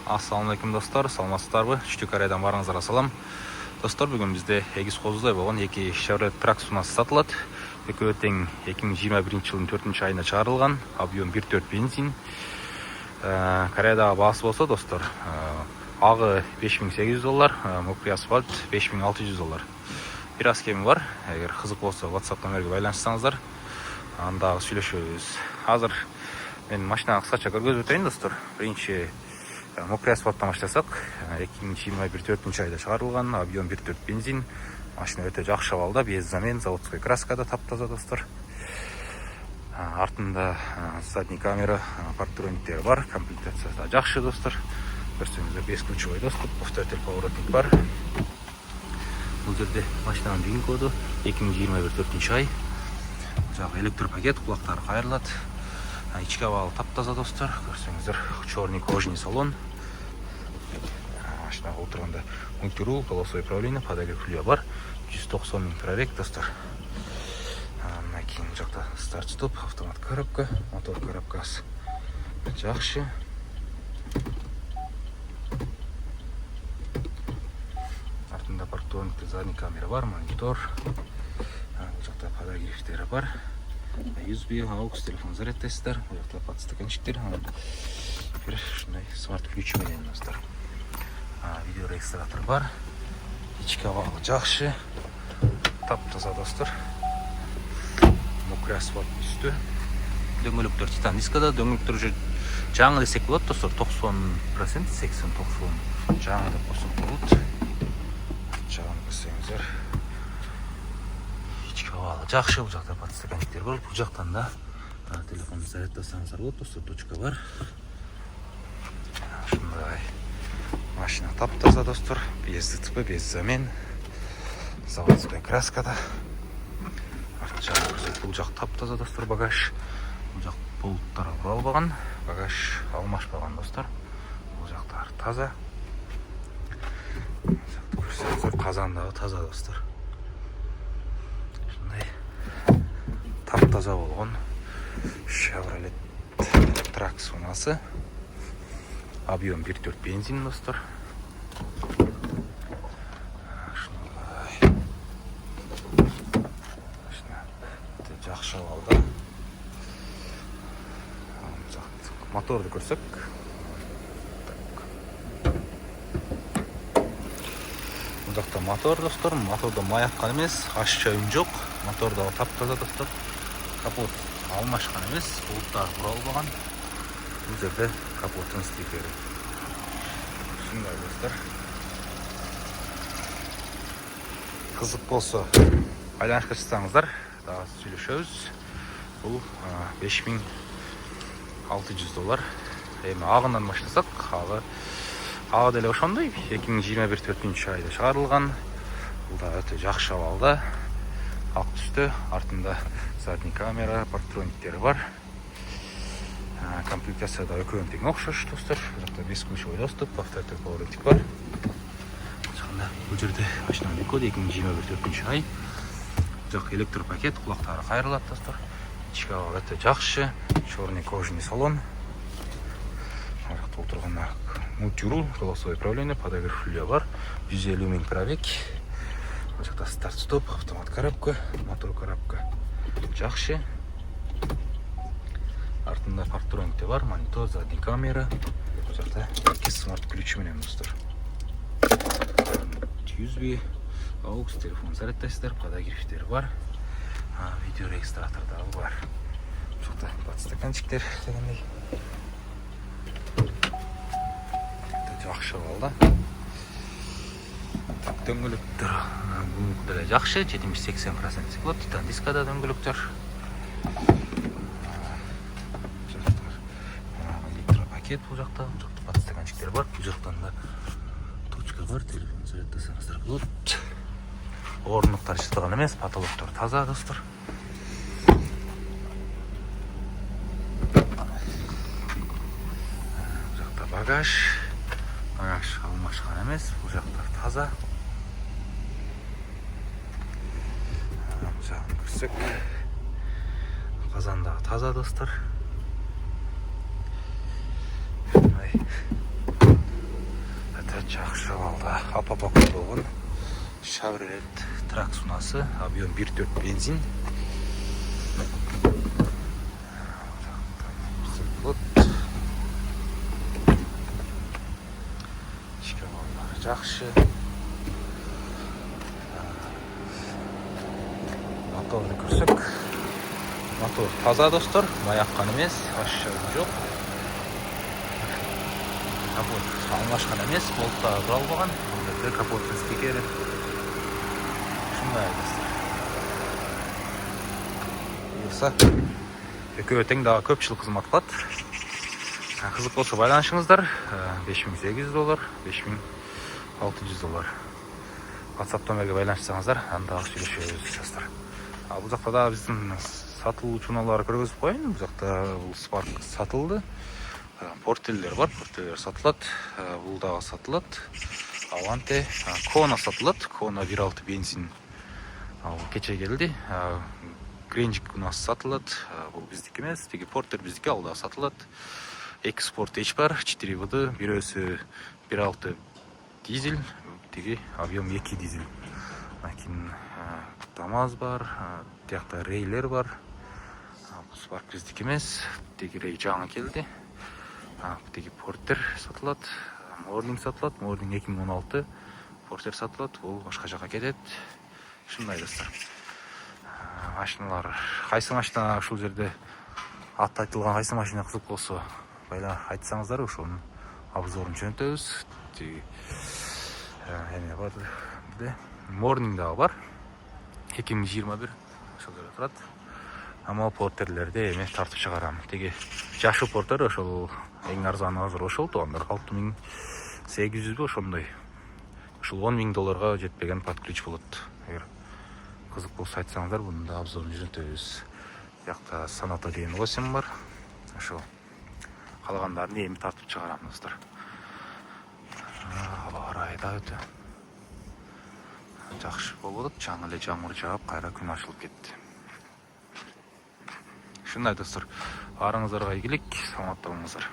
Ассалаумалейкум достар, саламатсыздарбы? Түштүк Кореядан барыңыздарга салам. Достар, бүгүн бизде эгиз козудай болгон эки Chevrolet Trax унасы сатылат. Экөө тең 2021-жылдын 4-айында чыгарылган, объем 1.4 бензин. Кореядагы баасы болсо, достор, агы $5800, мокрый асфальт $5600. Бир аз кеми бар. Эгер кызык болсо, WhatsApp номерге байланышсаңыздар, анда сүйлөшөбүз. Азыр мен машинаны кыскача көргөзүп өтөйүн, достор. Биринчи мокрый асфальттан баштасак, 2021 4-айда чыгарылган, объем 1.4 бензин. Машина өтө жакшы абалда, без замен, заводской краскада, таптаза, достор. Артында задний камера, парктрониктери бар, комплектация да жакшы, достор. Көрсөңүздөр, 5 ключевой доступ, повторитель поворотник бар. Бул жерде машинанын вин коду 2021 4-ай. Жагы электропакет, кулактары кайрылат. Ички абалы таптаза, достор. Көрсөңүздөр, черный кожаный салон. Машинага отурганда мультирул, колесо управление, подогрев рулю бар. 190 000 пробег, достор. Андан кийин жакта старт стоп, автомат коробка, мотор коробкасы жакшы. Артында парктрониктер, задний камера бар, монитор. Жакта подогревтери бар. USB, AUX, телефон зарядтайсыздар. Бул жакта подстаканчиктер. Бир ушундай смарт ключ менен, достор. Видео регистратор бар. Ички абалы жакшы. Таптаза, достор. Мокрый асфальт үстү. Дөңгөлөктөр титан дискада, дөңгөлөктөр уже жаңы десек болот, достор. 90%, 80-90 жаңы деп койсок болот. Жаңы көрсөңүздөр. Абалы жакшы, бул жакта подстаканчиктер бар. Бул жактан да телефонду заряддасаңыздар болот, достор. Точка бар. Ушундай машина таптаза, достор. Без ДТП, без замен. Заводской краскада. Бул жак таптаза, достор. Багаж. Бул жак болуттар буралбаган. Багаж алмашпаган, достор. Бул жактар таза. Казан дагы таза, достор. Таптаза болгон Chevrolet Trax унасы. Объем 1.4 бензин, достор. Жакшы абалда. Моторду көрсөк. Бул жакта мотор, достор. Мотордо май аккан эмес, ашча үн жок. Мотордо таптаза, достор. Капот алмашкан эмес, булуттар буралбаган. Бул жерде капоттун стикери. Ушундай, достор. Кызык болсо, байланышка чыксаңыздар, дагы сүйлөшөбүз. Бул $5600. Эми агынан баштасак, ага деле ошондой 2021 4-айда чыгарылган. Бул да өтө жакшы абалда. Ак түстө, артында задний камера, парктрониктери бар. Комплектацияда экөөнүн тең окшош, достор. Бул жакта 5 ключевой доступ, повторитель поворотник бар. Бул жерде машинанын коду 2021 4-ай. Жак электропакет, кулактары кайрылат, достор. Ички абалы өтө жакшы, черный кожаный салон. Жакта отурганда мультирул, колесо управление, подогрев рулю бар. 150 000 пробег. Бул жакта старт стоп, автомат коробка, мотор коробка жакшы. Артында парктрониктер бар, монитор, задний камера. Бул жакта эки смарт ключ менен, достор. USB, AUX, телефон зарядтайсыздар, подогревтери бар. Видео регистратор дагы бар. Бул жакта подстаканчиктер дегендей. Жакшы абалда. Дөңгөлөктөр деле жакшы, 70-80% болот. Титан дискада дөңгөлөктөр. Электропакет бул жакта, подстаканчиктер бар. Бул жактан да точка бар, телефон заряддасаңыздар болот. Орындыктар чытылган эмес, потолоктор таза, достор. Бул жакта багаж алмашкан эмес, бул жактар таза. Жагын көрсөк, казанда таза, достор. Жақсы алда апа-папа болған Chevrolet Trax sunası. Объем 1.4 бензин. Ішкі балалары жақсы. Моторды көрсек. Мотор таза достар, маяққан емес, ашшағын жоқ. Капот алмашқан емес, болтта құрал болған. Капоттың стикері. Шындай достар. Бұйырса, өтең дағы көпшілік қызмат қылады. Қызық болса байланышыңыздар. $5800, $5600. WhatsApp номерге байланышсаңыздар, андағы сөйлесеміз достар. Бұл жақта да біздің сатылу чуналары көргізіп қойын. Бұл жақта бұл Spark сатылды. Портелер бар, портелер сатылады. Бұл дағы сатылады. Аванте, Kona сатылады. Kona 1.6 бензин. Кече келді. Гренжик у нас сатылады. Бұл біздікі емес. Теге портер біздікі алдағы сатылады. Экспорт H бар, 4 воды, бирөсі 1.6 дизель, теге объем 2 дизель. ТАМАЗ бар, тияқта рейлер бар. Spark біздікі емес, теге рей жаңа келді. Теге портер сатылады, Morning сатылады, Morning 2016, портер сатылады, ол башқа жаққа кетеді. Шындай достар. Машиналар, қайсы машина шул жерде атты айтылған қайсы машина қызық болса, байла айтсаңыздар, ошоның обзорын жөнөтөбүз. Эме бар. Morning дағы бар. 2021 ошол жерде турат. Ама портерлерде эме тартып чыгарам. Теге жашы портер ошол эң арзаны азыр ошол тоондар 6800 бе ошондой. Ошол $10,000 жетпеген под ключ болот. Эгер кызык болсо айтсаңыздар, мунун да обзорун жөнөтөбүз. Бияқта санаторий 8 бар. Ошол қалғандарын эми тартып чыгарам достар. Аба райда өтө жакшы болот. Жаңы эле жамгыр жаап, кайра күн ачылып кетти. Шындай достар, арыңыздарга ийгилик, саламатта болуңуздар.